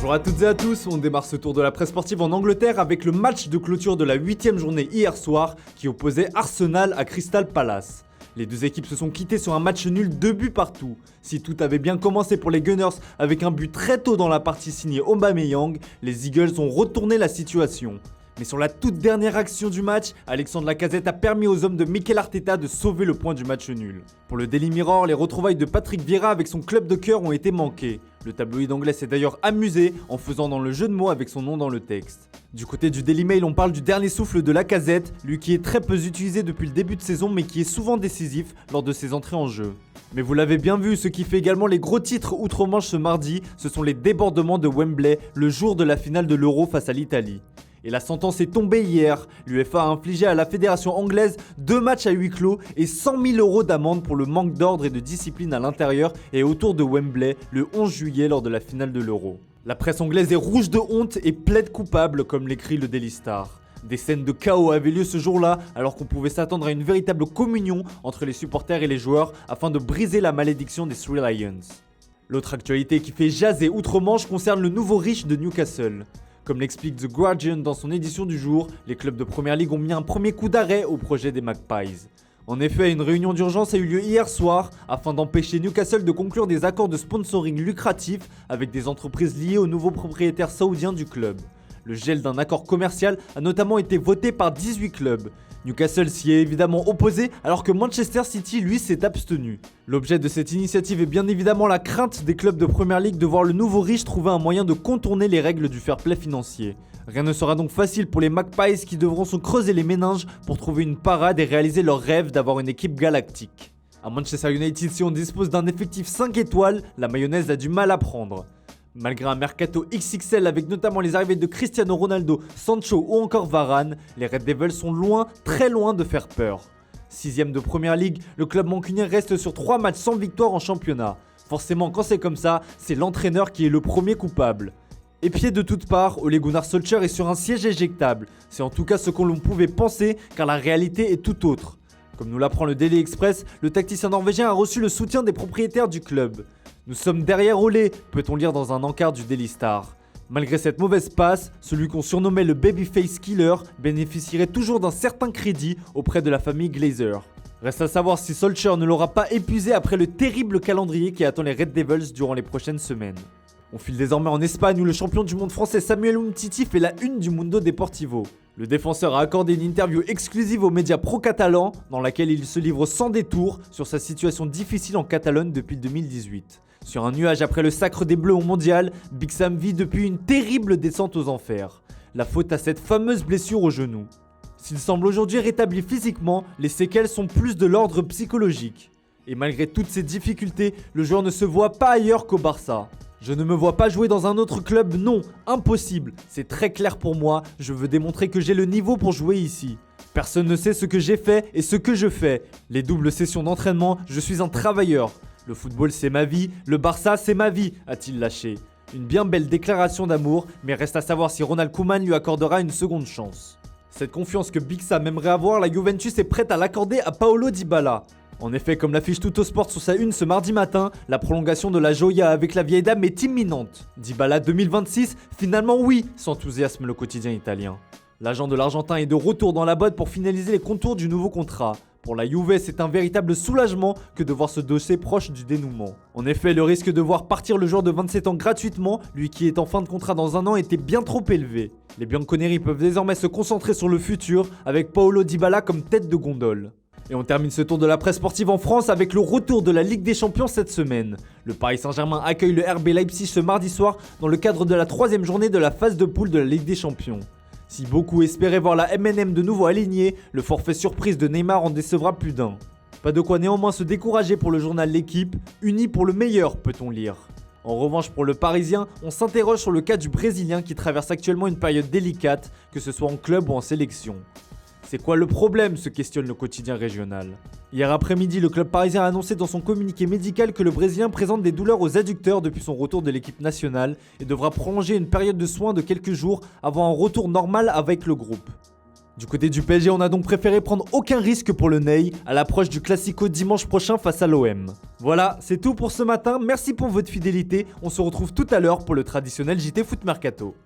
Bonjour à toutes et à tous, on démarre ce tour de la presse sportive en Angleterre avec le match de clôture de la 8ème journée hier soir qui opposait Arsenal à Crystal Palace. Les deux équipes se sont quittées sur un match nul 2 buts partout. Si tout avait bien commencé pour les Gunners avec un but très tôt dans la partie signé Aubameyang, les Eagles ont retourné la situation. Mais sur la toute dernière action du match, Alexandre Lacazette a permis aux hommes de Mikel Arteta de sauver le point du match nul. Pour le Daily Mirror, les retrouvailles de Patrick Vieira avec son club de cœur ont été manquées. Le tabloïd anglais s'est d'ailleurs amusé en faisant dans le jeu de mots avec son nom dans le texte. Du côté du Daily Mail, on parle du dernier souffle de Lacazette, lui qui est très peu utilisé depuis le début de saison mais qui est souvent décisif lors de ses entrées en jeu. Mais vous l'avez bien vu, ce qui fait également les gros titres outre-Manche ce mardi, ce sont les débordements de Wembley le jour de la finale de l'Euro face à l'Italie. Et la sentence est tombée hier. L'UEFA a infligé à la fédération anglaise 2 matchs à huis clos et 100 000 € d'amende pour le manque d'ordre et de discipline à l'intérieur et autour de Wembley le 11 juillet lors de la finale de l'Euro. La presse anglaise est rouge de honte et plaide coupable comme l'écrit le Daily Star. Des scènes de chaos avaient lieu ce jour-là alors qu'on pouvait s'attendre à une véritable communion entre les supporters et les joueurs afin de briser la malédiction des Three Lions. L'autre actualité qui fait jaser outre-Manche concerne le nouveau riche de Newcastle. Comme l'explique The Guardian dans son édition du jour, les clubs de Première Ligue ont mis un premier coup d'arrêt au projet des Magpies. En effet, une réunion d'urgence a eu lieu hier soir afin d'empêcher Newcastle de conclure des accords de sponsoring lucratifs avec des entreprises liées au nouveau propriétaire saoudien du club. Le gel d'un accord commercial a notamment été voté par 18 clubs. Newcastle s'y est évidemment opposé alors que Manchester City lui s'est abstenu. L'objet de cette initiative est bien évidemment la crainte des clubs de Premier League de voir le nouveau riche trouver un moyen de contourner les règles du fair play financier. Rien ne sera donc facile pour les Magpies qui devront se creuser les méninges pour trouver une parade et réaliser leur rêve d'avoir une équipe galactique. À Manchester United, si on dispose d'un effectif 5 étoiles, la mayonnaise a du mal à prendre. Malgré un mercato XXL avec notamment les arrivées de Cristiano Ronaldo, Sancho ou encore Varane, les Red Devils sont loin, très loin de faire peur. 6ème de Premier League, le club mancunien reste sur 3 matchs sans victoire en championnat. Forcément, quand c'est comme ça, c'est l'entraîneur qui est le premier coupable. Épié de toutes parts, Ole Gunnar Solskjaer est sur un siège éjectable. C'est en tout cas ce que l'on pouvait penser, car la réalité est tout autre. Comme nous l'apprend le Daily Express, le tacticien norvégien a reçu le soutien des propriétaires du club. Nous sommes derrière Ole, peut-on lire dans un encart du Daily Star. Malgré cette mauvaise passe, celui qu'on surnommait le Babyface Killer bénéficierait toujours d'un certain crédit auprès de la famille Glazer. Reste à savoir si Solskjaer ne l'aura pas épuisé après le terrible calendrier qui attend les Red Devils durant les prochaines semaines. On file désormais en Espagne où le champion du monde français Samuel Umtiti fait la une du Mundo Deportivo. Le défenseur a accordé une interview exclusive aux médias pro-catalans dans laquelle il se livre sans détour sur sa situation difficile en Catalogne depuis 2018. Sur un nuage après le sacre des Bleus au mondial, Big Sam vit depuis une terrible descente aux enfers. La faute à cette fameuse blessure au genou. S'il semble aujourd'hui rétabli physiquement, les séquelles sont plus de l'ordre psychologique. Et malgré toutes ces difficultés, le joueur ne se voit pas ailleurs qu'au Barça. Je ne me vois pas jouer dans un autre club, non, impossible. C'est très clair pour moi, je veux démontrer que j'ai le niveau pour jouer ici. Personne ne sait ce que j'ai fait et ce que je fais. Les doubles sessions d'entraînement, je suis un travailleur. Le football c'est ma vie, le Barça c'est ma vie, a-t-il lâché. Une bien belle déclaration d'amour, mais reste à savoir si Ronald Koeman lui accordera une seconde chance. Cette confiance que Big Sam aimerait avoir, la Juventus est prête à l'accorder à Paulo Dybala. En effet, comme l'affiche Tuttosport sur sa une ce mardi matin, la prolongation de la Joya avec la vieille dame est imminente. Dybala 2026, finalement oui, s'enthousiasme le quotidien italien. L'agent de l'Argentin est de retour dans la boîte pour finaliser les contours du nouveau contrat. Pour la Juve, c'est un véritable soulagement que de voir ce dossier proche du dénouement. En effet, le risque de voir partir le joueur de 27 ans gratuitement, lui qui est en fin de contrat dans un an, était bien trop élevé. Les Bianconeri peuvent désormais se concentrer sur le futur avec Paulo Dybala comme tête de gondole. Et on termine ce tour de la presse sportive en France avec le retour de la Ligue des Champions cette semaine. Le Paris Saint-Germain accueille le RB Leipzig ce mardi soir dans le cadre de la 3ème journée de la phase de poule de la Ligue des Champions. Si beaucoup espéraient voir la MNM de nouveau alignée, le forfait surprise de Neymar en décevra plus d'un. Pas de quoi néanmoins se décourager pour le journal L'Équipe, uni pour le meilleur peut-on lire. En revanche pour le Parisien, on s'interroge sur le cas du Brésilien qui traverse actuellement une période délicate, que ce soit en club ou en sélection. C'est quoi le problème, se questionne le quotidien régional. Hier après-midi, le club parisien a annoncé dans son communiqué médical que le Brésilien présente des douleurs aux adducteurs depuis son retour de l'équipe nationale et devra prolonger une période de soins de quelques jours avant un retour normal avec le groupe. Du côté du PSG, on a donc préféré prendre aucun risque pour le Ney à l'approche du Classico dimanche prochain face à l'OM. Voilà, c'est tout pour ce matin, merci pour votre fidélité, on se retrouve tout à l'heure pour le traditionnel JT Foot Mercato.